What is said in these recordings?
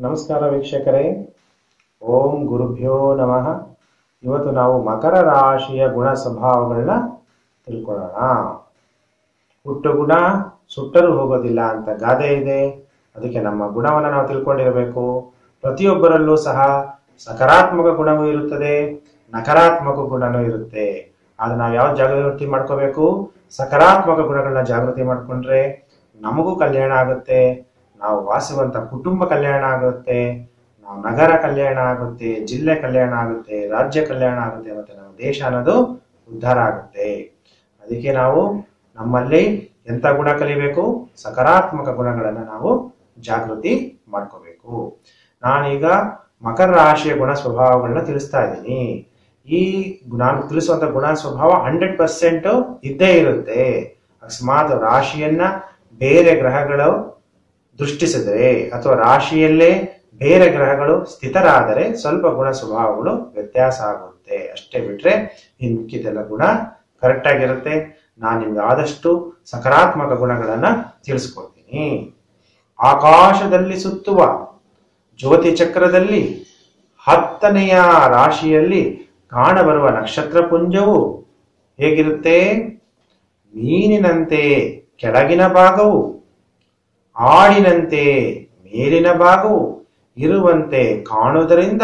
ನಮಸ್ಕಾರ ವೀಕ್ಷಕರೇ, ಓಂ ಗುರುಭ್ಯೋ ನಮಃ. ಇವತ್ತು ನಾವು ಮಕರ ರಾಶಿಯ ಗುಣ ಸ್ವಭಾವಗಳನ್ನ ತಿಳ್ಕೊಳ್ಳೋಣ. ಹುಟ್ಟು ಗುಣ ಸುಟ್ಟರೂ ಹೋಗೋದಿಲ್ಲ ಅಂತ ಗಾದೆ ಇದೆ. ಅದಕ್ಕೆ ನಮ್ಮ ಗುಣವನ್ನು ನಾವು ತಿಳ್ಕೊಂಡಿರಬೇಕು. ಪ್ರತಿಯೊಬ್ಬರಲ್ಲೂ ಸಹ ಸಕಾರಾತ್ಮಕ ಗುಣವೂ ಇರುತ್ತದೆ, ನಕಾರಾತ್ಮಕ ಗುಣನೂ ಇರುತ್ತೆ. ಆದ್ರೆ ನಾವು ಯಾವ ಜಾಗೃತಿ ಮಾಡ್ಕೋಬೇಕು? ಸಕಾರಾತ್ಮಕ ಗುಣಗಳನ್ನ ಜಾಗೃತಿ ಮಾಡ್ಕೊಂಡ್ರೆ ನಮಗೂ ಕಲ್ಯಾಣ ಆಗುತ್ತೆ, ನಾವು ವಾಸಿಸುವಂತ ಕುಟುಂಬ ಕಲ್ಯಾಣ ಆಗುತ್ತೆ, ನಾವು ನಗರ ಕಲ್ಯಾಣ ಆಗುತ್ತೆ, ಜಿಲ್ಲೆ ಕಲ್ಯಾಣ ಆಗುತ್ತೆ, ರಾಜ್ಯ ಕಲ್ಯಾಣ ಆಗುತ್ತೆ, ಮತ್ತೆ ನಮ್ಮ ದೇಶ ಅನ್ನೋದು ಉದ್ಧಾರ ಆಗುತ್ತೆ. ಅದಕ್ಕೆ ನಾವು ನಮ್ಮಲ್ಲಿ ಎಂತ ಗುಣ ಕಲಿಬೇಕು? ಸಕಾರಾತ್ಮಕ ಗುಣಗಳನ್ನ ನಾವು ಜಾಗೃತಿ ಮಾಡ್ಕೋಬೇಕು. ನಾನೀಗ ಮಕರ ರಾಶಿಯ ಗುಣ ಸ್ವಭಾವಗಳನ್ನ ತಿಳಿಸ್ತಾ ಇದ್ದೀನಿ. ಈ ನಾನು ತಿಳಿಸುವಂತ ಗುಣ ಸ್ವಭಾವ 100% ಇದ್ದೇ ಇರುತ್ತೆ. ಅಕಸ್ಮಾತ್ ರಾಶಿಯನ್ನ ಬೇರೆ ಗ್ರಹಗಳು ದೃಷ್ಟಿಸಿದರೆ ಅಥವಾ ರಾಶಿಯಲ್ಲೇ ಬೇರೆ ಗ್ರಹಗಳು ಸ್ಥಿತರಾದರೆ ಸ್ವಲ್ಪ ಗುಣ ಸ್ವಭಾವಗಳು ವ್ಯತ್ಯಾಸ ಆಗುತ್ತೆ ಅಷ್ಟೇ. ಬಿಟ್ರೆ ಇನ್ ಮಿಕ್ಕಿದೆಲ್ಲ ಗುಣ ಕರೆಕ್ಟ್ ಆಗಿರುತ್ತೆ. ನಾನು ನಿಮ್ಗೆ ಆದಷ್ಟು ಸಕಾರಾತ್ಮಕ ಗುಣಗಳನ್ನ ತಿಳಿಸ್ಕೊಡ್ತೀನಿ. ಆಕಾಶದಲ್ಲಿ ಸುತ್ತುವ ಜ್ಯೋತಿ ಚಕ್ರದಲ್ಲಿ 10ನೆಯ ರಾಶಿಯಲ್ಲಿ ಕಾಣಬರುವ ನಕ್ಷತ್ರ ಪುಂಜವು ಹೇಗಿರುತ್ತೆ? ಮೀನಿನಂತೆ ಕೆಳಗಿನ ಭಾಗವು, ಆಡಿನಂತೆ ಮೇಲಿನ ಭಾಗವು ಇರುವಂತೆ ಕಾಣುವುದರಿಂದ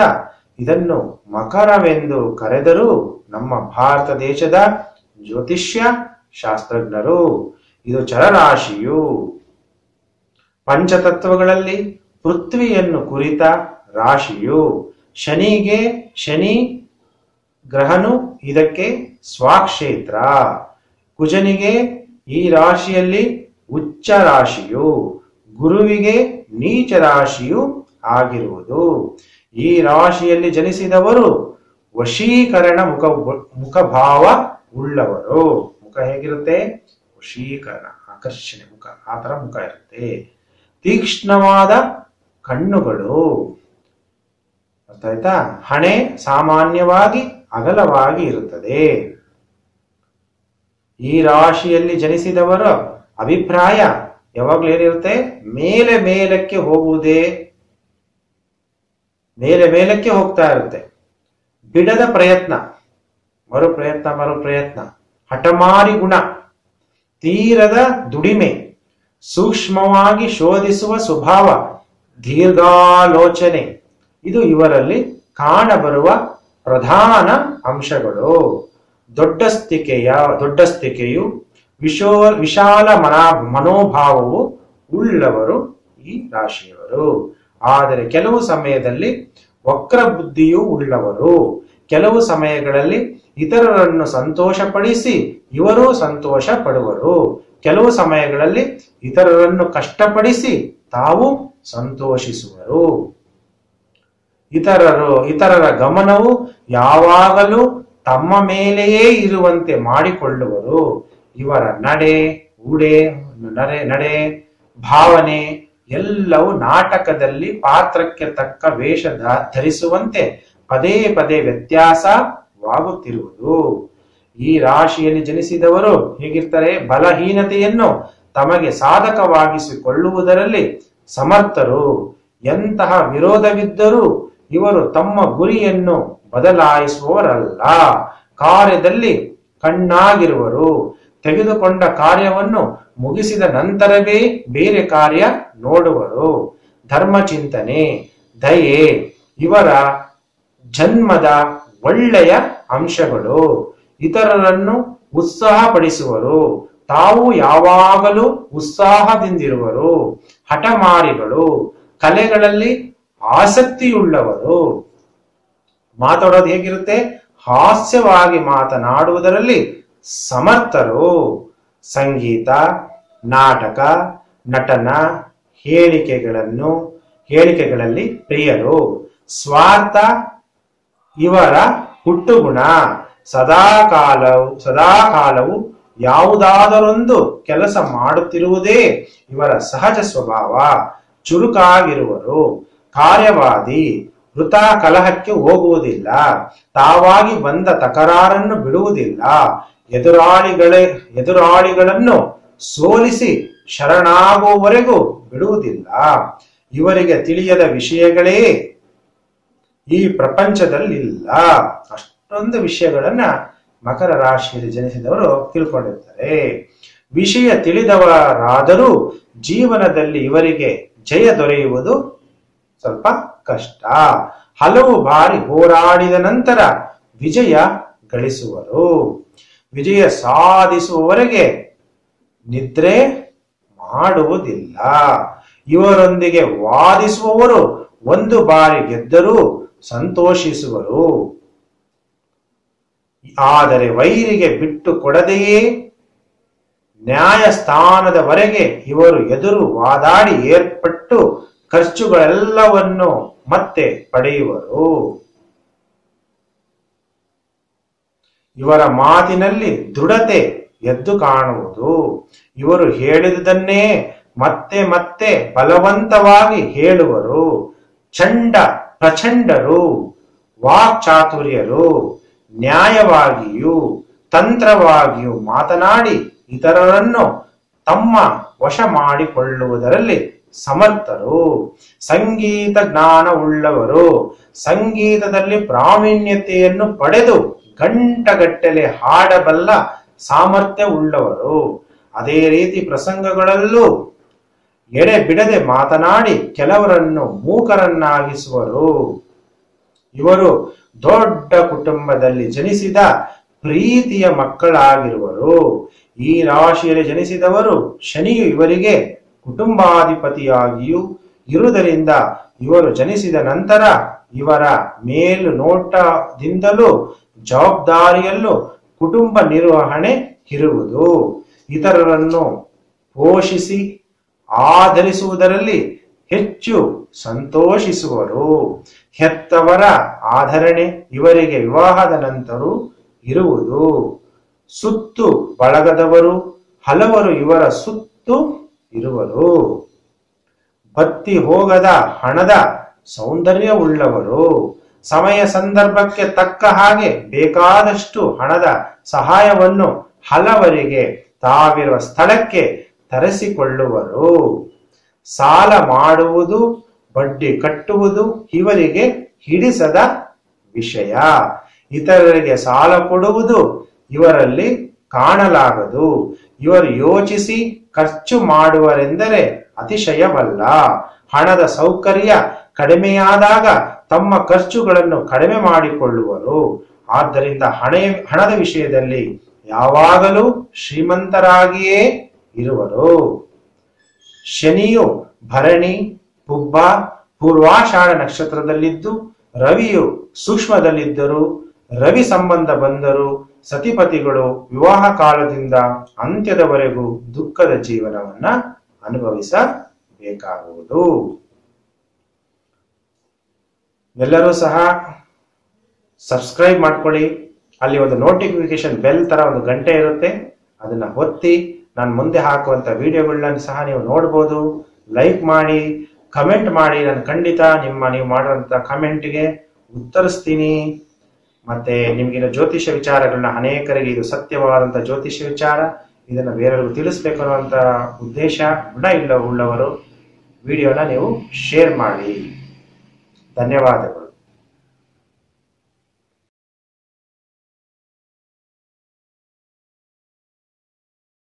ಇದನ್ನು ಮಕರವೆಂದು ಕರೆದರೂ ನಮ್ಮ ಭಾರತ ದೇಶದ ಜ್ಯೋತಿಷ್ಯ ಶಾಸ್ತ್ರಜ್ಞರು ಇದು ಚರರಾಶಿಯು. ಪಂಚತತ್ವಗಳಲ್ಲಿ ಪೃಥ್ವಿಯನ್ನು ಕುರಿತ ರಾಶಿಯು. ಶನಿ ಗ್ರಹನು ಇದಕ್ಕೆ ಸ್ವಾಕ್ಷೇತ್ರ. ಕುಜನಿಗೆ ಈ ರಾಶಿಯಲ್ಲಿ ಉಚ್ಚ ರಾಶಿಯು, ಗುರುವಿಗೆ ನೀಚ ರಾಶಿಯು ಆಗಿರುವುದು. ಈ ರಾಶಿಯಲ್ಲಿ ಜನಿಸಿದವರು ವಶೀಕರಣ ಮುಖಭಾವ ಉಳ್ಳವರು. ಮುಖ ಹೇಗಿರುತ್ತೆ? ವಶೀಕರಣ, ಆಕರ್ಷಣೆ ಮುಖ, ಆ ತರ ಮುಖ ಇರುತ್ತೆ. ತೀಕ್ಷ್ಣವಾದ ಕಣ್ಣುಗಳು, ಅರ್ಥ ಆಯ್ತಾ? ಹಣೆ ಸಾಮಾನ್ಯವಾಗಿ ಅಗಲವಾಗಿ ಇರುತ್ತದೆ. ಈ ರಾಶಿಯಲ್ಲಿ ಜನಿಸಿದವರ ಅಭಿಪ್ರಾಯ ಯಾವಾಗ್ಲೂ ಏನಿರುತ್ತೆ? ಮೇಲಕ್ಕೆ ಹೋಗುವುದೇ, ಮೇಲಕ್ಕೆ ಹೋಗ್ತಾ ಇರುತ್ತೆ. ಬಿಡದ ಪ್ರಯತ್ನ, ಮರು ಪ್ರಯತ್ನ, ಹಠಮಾರಿ ಗುಣ, ತೀರದ ದುಡಿಮೆ, ಸೂಕ್ಷ್ಮವಾಗಿ ಶೋಧಿಸುವ ಸ್ವಭಾವ, ದೀರ್ಘಾಲೋಚನೆ ಇದು ಇವರಲ್ಲಿ ಕಾಣಬರುವ ಪ್ರಧಾನ ಅಂಶಗಳು. ದೊಡ್ಡಸ್ತಿಕೆಯು ವಿಶಾಲ ಮನೋಭಾವವು ಉಳ್ಳವರು ಈ ರಾಶಿಯವರು. ಆದರೆ ಕೆಲವು ಸಮಯದಲ್ಲಿ ವಕ್ರ ಬುದ್ಧಿಯೂ ಉಳ್ಳವರು. ಕೆಲವು ಸಮಯಗಳಲ್ಲಿ ಇತರರನ್ನು ಸಂತೋಷಪಡಿಸಿ ಇವರು ಸಂತೋಷ ಪಡುವರು. ಕೆಲವು ಸಮಯಗಳಲ್ಲಿ ಇತರರನ್ನು ಕಷ್ಟಪಡಿಸಿ ತಾವು ಸಂತೋಷಿಸುವರು. ಇತರರ ಗಮನವು ಯಾವಾಗಲೂ ತಮ್ಮ ಮೇಲೆಯೇ ಇರುವಂತೆ ಮಾಡಿಕೊಳ್ಳುವರು. ಇವರ ನಡೆ ಭಾವನೆ ಎಲ್ಲವೂ ನಾಟಕದಲ್ಲಿ ಪಾತ್ರಕ್ಕೆ ತಕ್ಕ ವೇಷ ಧರಿಸುವಂತೆ ಪದೇ ಪದೇ ವ್ಯತ್ಯಾಸವಾಗುತ್ತಿರುವುದು. ಈ ರಾಶಿಯಲ್ಲಿ ಜನಿಸಿದವರು ಹೇಗಿರ್ತಾರೆ? ಬಲಹೀನತೆಯನ್ನು ತಮಗೆ ಸಾಧಕವಾಗಿಸಿಕೊಳ್ಳುವುದರಲ್ಲಿ ಸಮರ್ಥರು. ಎಂತಹ ವಿರೋಧವಿದ್ದರೂ ಇವರು ತಮ್ಮ ಗುರಿಯನ್ನು ಬದಲಾಯಿಸುವವರಲ್ಲ. ಕಾರ್ಯದಲ್ಲಿ ಕಣ್ಣಾಗಿರುವರು. ತೆಗೆದುಕೊಂಡ ಕಾರ್ಯವನ್ನು ಮುಗಿಸಿದ ನಂತರವೇ ಬೇರೆ ಕಾರ್ಯ ನೋಡುವರು. ಧರ್ಮಚಿಂತನೆ, ದಯೆ ಇವರ ಜನ್ಮದ ಒಳ್ಳೆಯ ಅಂಶಗಳು. ಇತರರನ್ನು ಉತ್ಸಾಹಪಡಿಸುವರು. ತಾವು ಯಾವಾಗಲೂ ಉತ್ಸಾಹದಿಂದಿರುವರು. ಹಠಮಾರಿಗಳು, ಕಲೆಗಳಲ್ಲಿ ಆಸಕ್ತಿಯುಳ್ಳವರು. ಮಾತಾಡೋದು ಹೇಗಿರುತ್ತೆ? ಹಾಸ್ಯವಾಗಿ ಮಾತನಾಡುವುದರಲ್ಲಿ ಸಮರ್ಥರು. ಸಂಗೀತ, ನಾಟಕ, ನಟನ, ಹೇಳಿಕೆಗಳಲ್ಲಿ ಪ್ರಿಯರು. ಸ್ವಾರ್ಥ ಇವರ ಹುಟ್ಟುಗುಣ. ಸದಾಕಾಲವು ಯಾವುದಾದರೊಂದು ಕೆಲಸ ಮಾಡುತ್ತಿರುವುದೇ ಇವರ ಸಹಜ ಸ್ವಭಾವ. ಚುರುಕಾಗಿರುವರು. ಕಾರ್ಯವಾದಿ, ವೃಥಾ ಕಲಹಕ್ಕೆ ಹೋಗುವುದಿಲ್ಲ. ತಾವಾಗಿ ಬಂದ ತಕರಾರನ್ನು ಬಿಡುವುದಿಲ್ಲ. ಎದುರಾಳಿಗಳನ್ನು ಸೋಲಿಸಿ ಶರಣಾಗುವವರೆಗೂ ಬಿಡುವುದಿಲ್ಲ. ಇವರಿಗೆ ತಿಳಿಯದ ವಿಷಯಗಳೇ ಈ ಪ್ರಪಂಚದಲ್ಲಿಲ್ಲ. ಅಷ್ಟೊಂದು ವಿಷಯಗಳನ್ನ ಮಕರ ರಾಶಿಯಲ್ಲಿ ಜನಿಸಿದವರು ತಿಳ್ಕೊಂಡಿರ್ತಾರೆ. ವಿಷಯ ತಿಳಿದವರಾದರೂ ಜೀವನದಲ್ಲಿ ಇವರಿಗೆ ಜಯ ದೊರೆಯುವುದು ಸ್ವಲ್ಪ ಕಷ್ಟ. ಹಲವು ಬಾರಿ ಹೋರಾಡಿದ ನಂತರ ವಿಜಯ ಗಳಿಸುವರು. ವಿಜಯ ಸಾಧಿಸುವವರೆಗೆ ನಿದ್ರೆ ಮಾಡುವುದಿಲ್ಲ. ಇವರೊಂದಿಗೆ ವಾದಿಸುವವರು ಒಂದು ಬಾರಿ ಗೆದ್ದರೂ ಸಂತೋಷಿಸುವರು. ಆದರೆ ವೈರಿಗೆ ಬಿಟ್ಟು ಕೊಡದೆಯೇ ನ್ಯಾಯಸ್ಥಾನದವರೆಗೆ ಇವರು ಎದುರು ವಾದಾಡಿ ಏರ್ಪಟ್ಟು ಖರ್ಚುಗಳೆಲ್ಲವನ್ನು ಮತ್ತೆ ಪಡೆಯುವರು. ಇವರ ಮಾತಿನಲ್ಲಿ ದೃಢತೆ ಎದ್ದು ಕಾಣುವುದು. ಇವರು ಹೇಳಿದುದನ್ನೇ ಮತ್ತೆ ಮತ್ತೆ ಬಲವಂತವಾಗಿ ಹೇಳುವರು. ಪ್ರಚಂಡರು, ವಾಕ್ಚಾತುರ್ಯರು, ನ್ಯಾಯವಾಗಿಯೂ ತಂತ್ರವಾಗಿಯೂ ಮಾತನಾಡಿ ಇತರರನ್ನು ತಮ್ಮ ವಶ ಮಾಡಿಕೊಳ್ಳುವುದರಲ್ಲಿ ಸಮರ್ಥರು. ಸಂಗೀತ ಜ್ಞಾನ ಉಳ್ಳವರು. ಸಂಗೀತದಲ್ಲಿ ಪ್ರಾವೀಣ್ಯತೆಯನ್ನು ಪಡೆದು ಗಂಟಗಟ್ಟಲೆ ಹಾಡಬಲ್ಲ ಸಾಮರ್ಥ್ಯ ಉಳ್ಳವರು. ಅದೇ ರೀತಿ ಪ್ರಸಂಗಗಳಲ್ಲೂ ಎಡೆ ಬಿಡದೆ ಮಾತನಾಡಿ ಕೆಲವರನ್ನು ಮೂಕರನ್ನಾಗಿಸುವರು. ಇವರು ದೊಡ್ಡ ಕುಟುಂಬದಲ್ಲಿ ಜನಿಸಿದ ಪ್ರೀತಿಯ ಮಕ್ಕಳಾಗಿರುವರು. ಈ ರಾಶಿಯಲ್ಲಿ ಜನಿಸಿದವರು ಶನಿಯು ಇವರಿಗೆ ಕುಟುಂಬಾಧಿಪತಿಯಾಗಿಯೂ ಇರುವುದರಿಂದ ಇವರು ಜನಿಸಿದ ನಂತರ ಇವರ ಮೇಲು ನೋಟದಿಂದಲೂ ಜವಾಬ್ದಾರಿಯಲ್ಲೂ ಕುಟುಂಬ ನಿರ್ವಹಣೆ ಇರುವುದು. ಇತರರನ್ನು ಪೋಷಿಸಿ ಆಧರಿಸುವುದರಲ್ಲಿ ಹೆಚ್ಚು ಸಂತೋಷಿಸುವರು. ಹೆತ್ತವರ ಆಧರಣೆ ಇವರಿಗೆ ವಿವಾಹದ ನಂತರ ಇರುವುದು. ಸುತ್ತು ಬಳಗದವರು ಹಲವರು ಇವರ ಸುತ್ತು ಇರುವರು. ಬತ್ತಿ ಹೋಗದ ಹಣದ ಸೌಂದರ್ಯವುಳ್ಳವರು. ಸಮಯ ಸಂದರ್ಭಕ್ಕೆ ತಕ್ಕ ಹಾಗೆ ಬೇಕಾದಷ್ಟು ಹಣದ ಸಹಾಯವನ್ನು ಹಲವರಿಗೆ ತಾವಿರುವ ಸ್ಥಳಕ್ಕೆ ತರಿಸಿಕೊಳ್ಳುವರು. ಸಾಲ ಮಾಡುವುದು, ಬಡ್ಡಿ ಕಟ್ಟುವುದು ಇವರಿಗೆ ಹಿಡಿಸದ ವಿಷಯ. ಇತರರಿಗೆ ಸಾಲ ಕೊಡುವುದು ಇವರಲ್ಲಿ ಕಾಣಲಾಗದು. ಇವರು ಯೋಚಿಸಿ ಖರ್ಚು ಮಾಡುವರೆಂದರೆ ಅತಿಶಯವಲ್ಲ. ಹಣದ ಸೌಕರ್ಯ ಕಡಿಮೆಯಾದಾಗ ತಮ್ಮ ಖರ್ಚುಗಳನ್ನು ಕಡಿಮೆ ಮಾಡಿಕೊಳ್ಳುವರು. ಆದ್ದರಿಂದ ಹಣದ ವಿಷಯದಲ್ಲಿ ಯಾವಾಗಲೂ ಶ್ರೀಮಂತರಾಗಿಯೇ ಇರುವರು. ಶನಿಯು ಭರಣಿ, ಪುಬ್ಬ, ಪೂರ್ವಾಷಾಢ ನಕ್ಷತ್ರದಲ್ಲಿದ್ದು ರವಿಯು ಸೂಕ್ಷ್ಮದಲ್ಲಿದ್ದರೂ ರವಿ ಸಂಬಂಧ ಬಂದರೂ ಸತಿಪತಿಗಳು ವಿವಾಹ ಕಾಲದಿಂದ ಅಂತ್ಯದವರೆಗೂ ದುಃಖದ ಜೀವನವನ್ನ ಅನುಭವಿಸಬೇಕಾಗುವುದು. ಎಲ್ಲರೂ ಸಹ ಸಬ್ಸ್ಕ್ರೈಬ್ ಮಾಡ್ಕೊಳ್ಳಿ. ಅಲ್ಲಿ ಒಂದು ನೋಟಿಫಿಕೇಶನ್ ಬೆಲ್ ತರ ಒಂದು ಗಂಟೆ ಇರುತ್ತೆ, ಅದನ್ನ ಒತ್ತಿ ನಾನು ಮುಂದೆ ಹಾಕುವಂತ ವಿಡಿಯೋಗಳನ್ನ ಸಹ ನೀವು ನೋಡ್ಬೋದು. ಲೈಕ್ ಮಾಡಿ, ಕಮೆಂಟ್ ಮಾಡಿ. ನಾನು ಖಂಡಿತ ನೀವು ಮಾಡುವಂತ ಕಮೆಂಟ್ಗೆ ಉತ್ತರಿಸ್ತೀನಿ. ಮತ್ತೆ ನಿಮ್ಗಿನ ಜ್ಯೋತಿಷ್ಯ ವಿಚಾರಗಳನ್ನ ಅನೇಕರಿಗೆ ಇದು ಸತ್ಯವಾದಂತ ಜ್ಯೋತಿಷ್ಯ ವಿಚಾರ, ಇದನ್ನ ಬೇರೆಯವ್ರಿಗೂ ತಿಳಿಸ್ಬೇಕು ಅನ್ನುವಂತ ಉದ್ದೇಶ ಉಳ್ಳವರು ವಿಡಿಯೋನ ನೀವು ಶೇರ್ ಮಾಡಿ. ಧನ್ಯವಾದಗಳು.